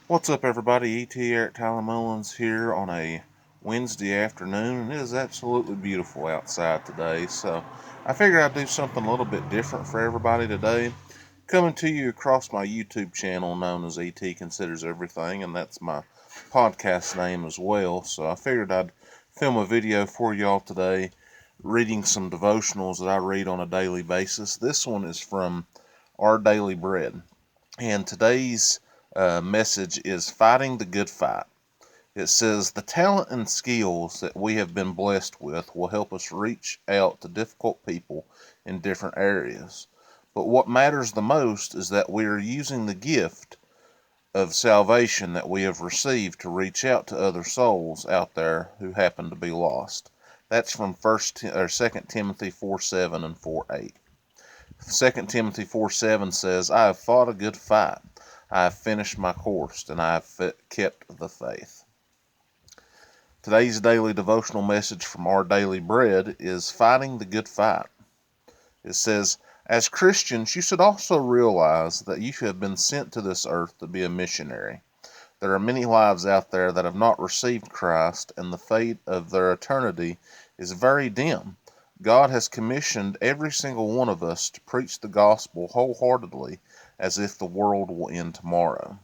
What's up, everybody? E.T. Eric Tyler Mullins here on a Wednesday afternoon, and it is absolutely beautiful outside today. So I figured I'd do something a little bit different for everybody today. Coming to you across my YouTube channel known as E.T. Considers Everything, and that's my podcast name as well. So I figured I'd film a video for y'all today reading some devotionals that I read on a daily basis. This one is from Our Daily Bread. And today's message is Fighting the Good Fight. It says, the talent and skills that we have been blessed with will help us reach out to difficult people in different areas. But what matters the most is that we are using the gift of salvation that we have received to reach out to other souls out there who happen to be lost. That's from 2 Timothy 4:7 and 4:8. 2 Timothy 4:7 says, I have fought a good fight. I have finished my course, and I have kept the faith. Today's daily devotional message from Our Daily Bread is Fighting the Good Fight. It says, as Christians, you should also realize that you have been sent to this earth to be a missionary. There are many lives out there that have not received Christ, and the fate of their eternity is very dim. God has commissioned every single one of us to preach the gospel wholeheartedly as if the world will end tomorrow.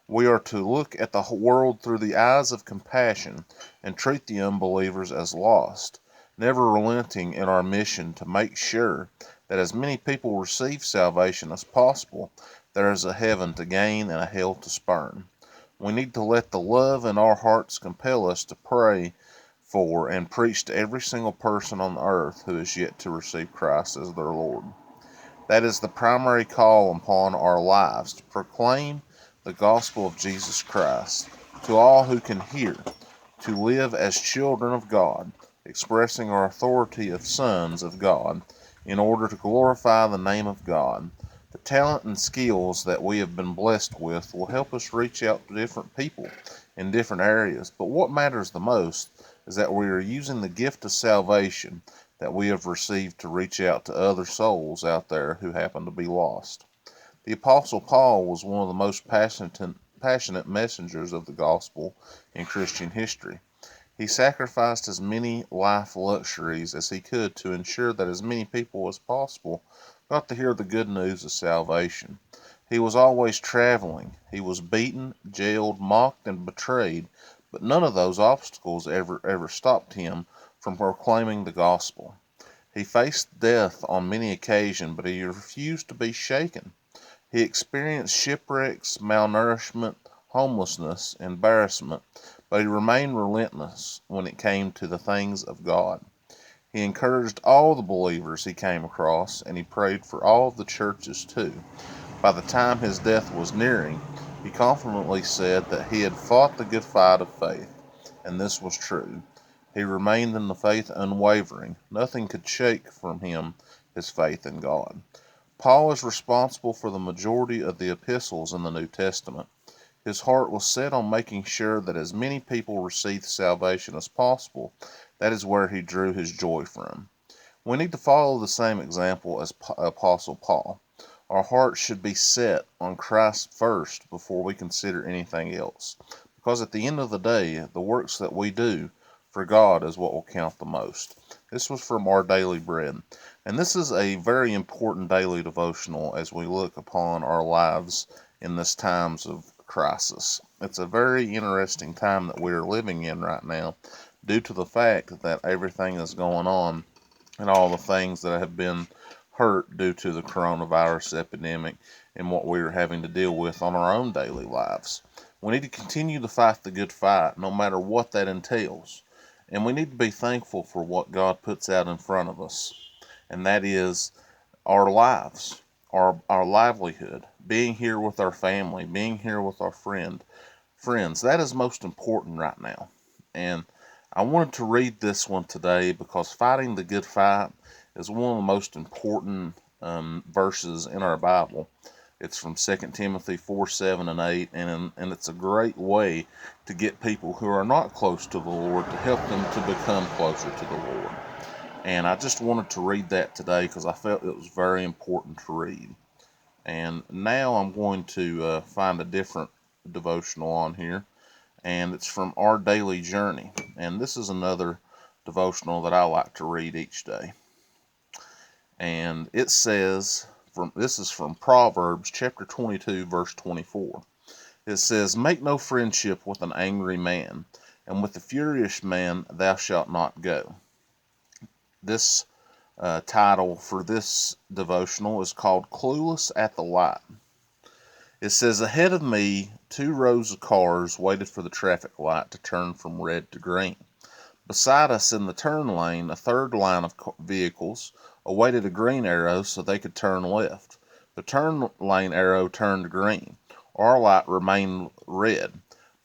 We are to look at the world through the eyes of compassion and treat the unbelievers as lost, never relenting in our mission to make sure that as many people receive salvation as possible. There is a heaven to gain and a hell to spurn. We need to let the love in our hearts compel us to pray for and preach to every single person on earth who is yet to receive Christ as their Lord. That is the primary call upon our lives, to proclaim the gospel of Jesus Christ to all who can hear, to live as children of God, expressing our authority of sons of God in order to glorify the name of God. The talent and skills that we have been blessed with will help us reach out to different people in different areas, but what matters the most is that we are using the gift of salvation that we have received to reach out to other souls out there who happen to be lost. The Apostle Paul was one of the most passionate messengers of the gospel in Christian history. He sacrificed as many life luxuries as he could to ensure that as many people as possible got to hear the good news of salvation. He was always traveling. He was beaten, jailed, mocked, and betrayed, but none of those obstacles ever stopped him from proclaiming the gospel. He faced death on many occasions, but he refused to be shaken. He experienced shipwrecks, malnourishment, homelessness, embarrassment, but he remained relentless when it came to the things of God. He encouraged all the believers he came across, and he prayed for all of the churches too. By the time his death was nearing, he confidently said that he had fought the good fight of faith, and this was true. He remained in the faith unwavering. Nothing could shake from him his faith in God. Paul is responsible for the majority of the epistles in the New Testament. His heart was set on making sure that as many people received salvation as possible. That is where he drew his joy from. We need to follow the same example as Apostle Paul. Our hearts should be set on Christ first before we consider anything else. Because at the end of the day, the works that we do for God is what will count the most. This was from Our Daily Bread. And this is a very important daily devotional as we look upon our lives in this times of crisis. It's a very interesting time that we're living in right now due to the fact that everything is going on and all the things that have been hurt due to the coronavirus epidemic and what we're having to deal with on our own daily lives. We need to continue to fight the good fight no matter what that entails. And we need to be thankful for what God puts out in front of us, and that is our lives, our livelihood, being here with our family, being here with our friends. That is most important right now. And I wanted to read this one today because fighting the good fight is one of the most important verses in our Bible. It's from 2 Timothy 4:7 and 8, and it's a great way to get people who are not close to the Lord to help them to become closer to the Lord. And I just wanted to read that today because I felt it was very important to read. And now I'm going to find a different devotional on here, and it's from Our Daily Journey. And this is another devotional that I like to read each day. And it says, this is from Proverbs chapter 22, verse 24. It says, "Make no friendship with an angry man, and with the furious man thou shalt not go." This title for this devotional is called Clueless at the Light. It says, "Ahead of me, 2 rows of cars waited for the traffic light to turn from red to green. Beside us in the turn lane, a third line of vehicles awaited a green arrow so they could turn left. The turn lane arrow turned green. Our light remained red.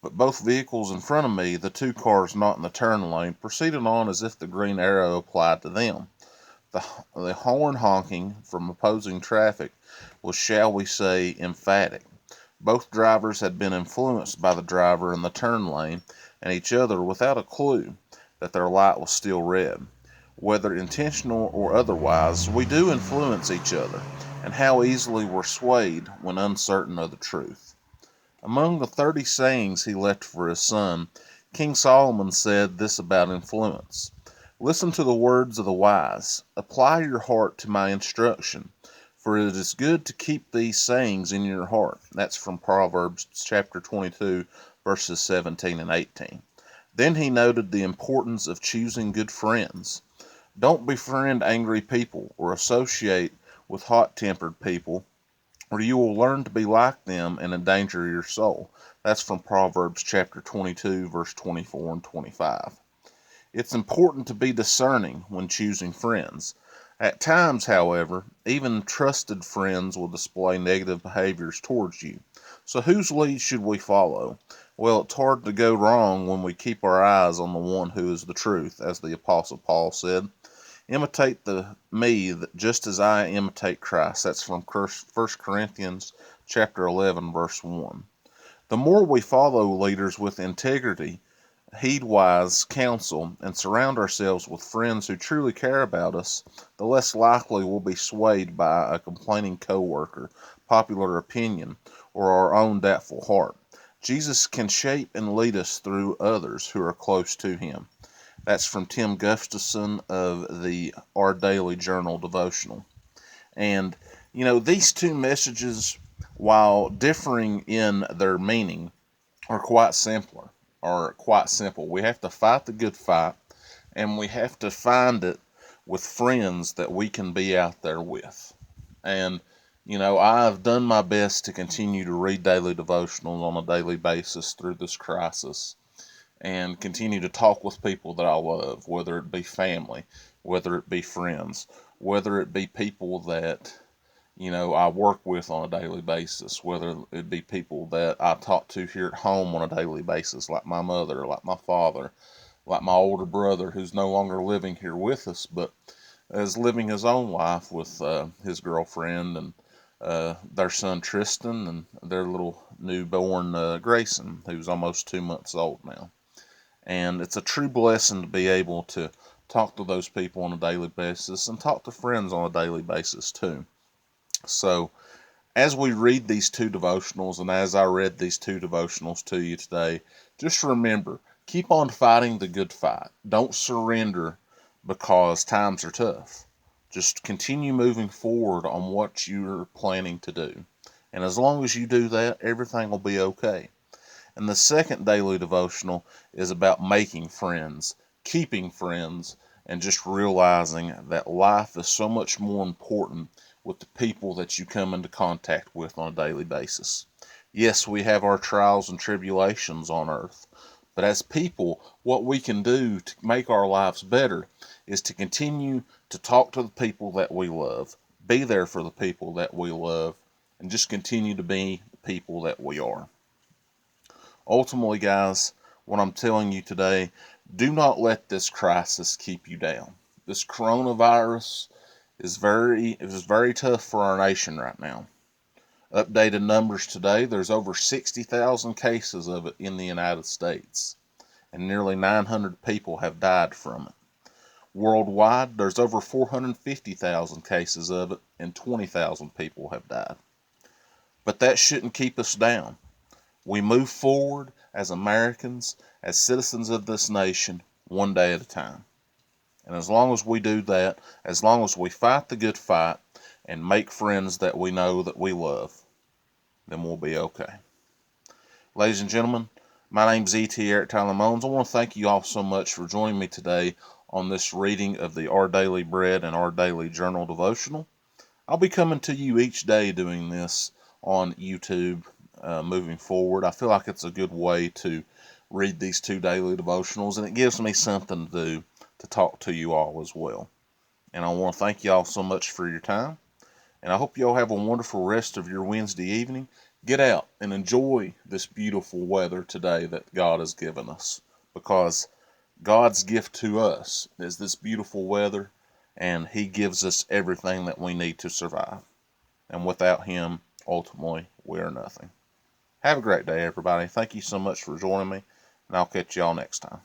But both vehicles in front of me, the 2 cars not in the turn lane, proceeded on as if the green arrow applied to them. The horn honking from opposing traffic was, shall we say, emphatic. Both drivers had been influenced by the driver in the turn lane and each other without a clue that their light was still red. Whether intentional or otherwise, we do influence each other, and how easily we're swayed when uncertain of the truth." Among the 30 sayings he left for his son, King Solomon said this about influence: "Listen to the words of the wise. Apply your heart to my instruction, for it is good to keep these sayings in your heart." That's from Proverbs chapter 22, verses 17 and 18. Then he noted the importance of choosing good friends. Don't befriend angry people or associate with hot-tempered people, or you will learn to be like them and endanger your soul. That's from Proverbs chapter 22, verse 24 and 25. It's important to be discerning when choosing friends. At times, however, even trusted friends will display negative behaviors towards you. So whose lead should we follow? Well, it's hard to go wrong when we keep our eyes on the one who is the truth, as the Apostle Paul said. "Imitate me just as I imitate Christ." That's from 1 Corinthians chapter 11, verse 1. The more we follow leaders with integrity, heed wise counsel, and surround ourselves with friends who truly care about us, the less likely we'll be swayed by a complaining coworker, popular opinion, or our own doubtful heart. Jesus can shape and lead us through others who are close to him. That's from Tim Gustafson of the Our Daily Journal Devotional. And, these two messages, while differing in their meaning, are quite simple. We have to fight the good fight, and we have to find it with friends that we can be out there with. And, I've done my best to continue to read daily devotionals on a daily basis through this crisis, and continue to talk with people that I love, whether it be family, whether it be friends, whether it be people that, I work with on a daily basis, whether it be people that I talk to here at home on a daily basis, like my mother, like my father, like my older brother who's no longer living here with us, but is living his own life with his girlfriend and their son Tristan and their little newborn Grayson, who's almost 2 months old now. And it's a true blessing to be able to talk to those people on a daily basis and talk to friends on a daily basis too. So, as we read these 2 devotionals, and as I read these 2 devotionals to you today, just remember, keep on fighting the good fight. Don't surrender because times are tough. Just continue moving forward on what you're planning to do. And as long as you do that, everything will be okay. And the second daily devotional is about making friends, keeping friends, and just realizing that life is so much more important with the people that you come into contact with on a daily basis. Yes, we have our trials and tribulations on earth, but as people, what we can do to make our lives better is to continue to talk to the people that we love, be there for the people that we love, and just continue to be the people that we are. Ultimately, guys, what I'm telling you today, do not let this crisis keep you down. This coronavirus is very tough for our nation right now. Updated numbers today, there's over 60,000 cases of it in the United States, and nearly 900 people have died from it. Worldwide, there's over 450,000 cases of it, and 20,000 people have died. But that shouldn't keep us down. We move forward as Americans, as citizens of this nation, one day at a time. And as long as we do that, as long as we fight the good fight and make friends that we know that we love, then we'll be okay. Ladies and gentlemen, my name's E.T. Eric Tyler Mullins. I want to thank you all so much for joining me today on this reading of the Our Daily Bread and Our Daily Journal Devotional. I'll be coming to you each day doing this on YouTube moving forward. I feel like it's a good way to read these two daily devotionals, and it gives me something to do to talk to you all as well. And I want to thank you all so much for your time, and I hope you all have a wonderful rest of your Wednesday evening. Get out and enjoy this beautiful weather today that God has given us, because God's gift to us is this beautiful weather, and He gives us everything that we need to survive. And without Him, ultimately, we are nothing. Have a great day, everybody. Thank you so much for joining me, and I'll catch y'all next time.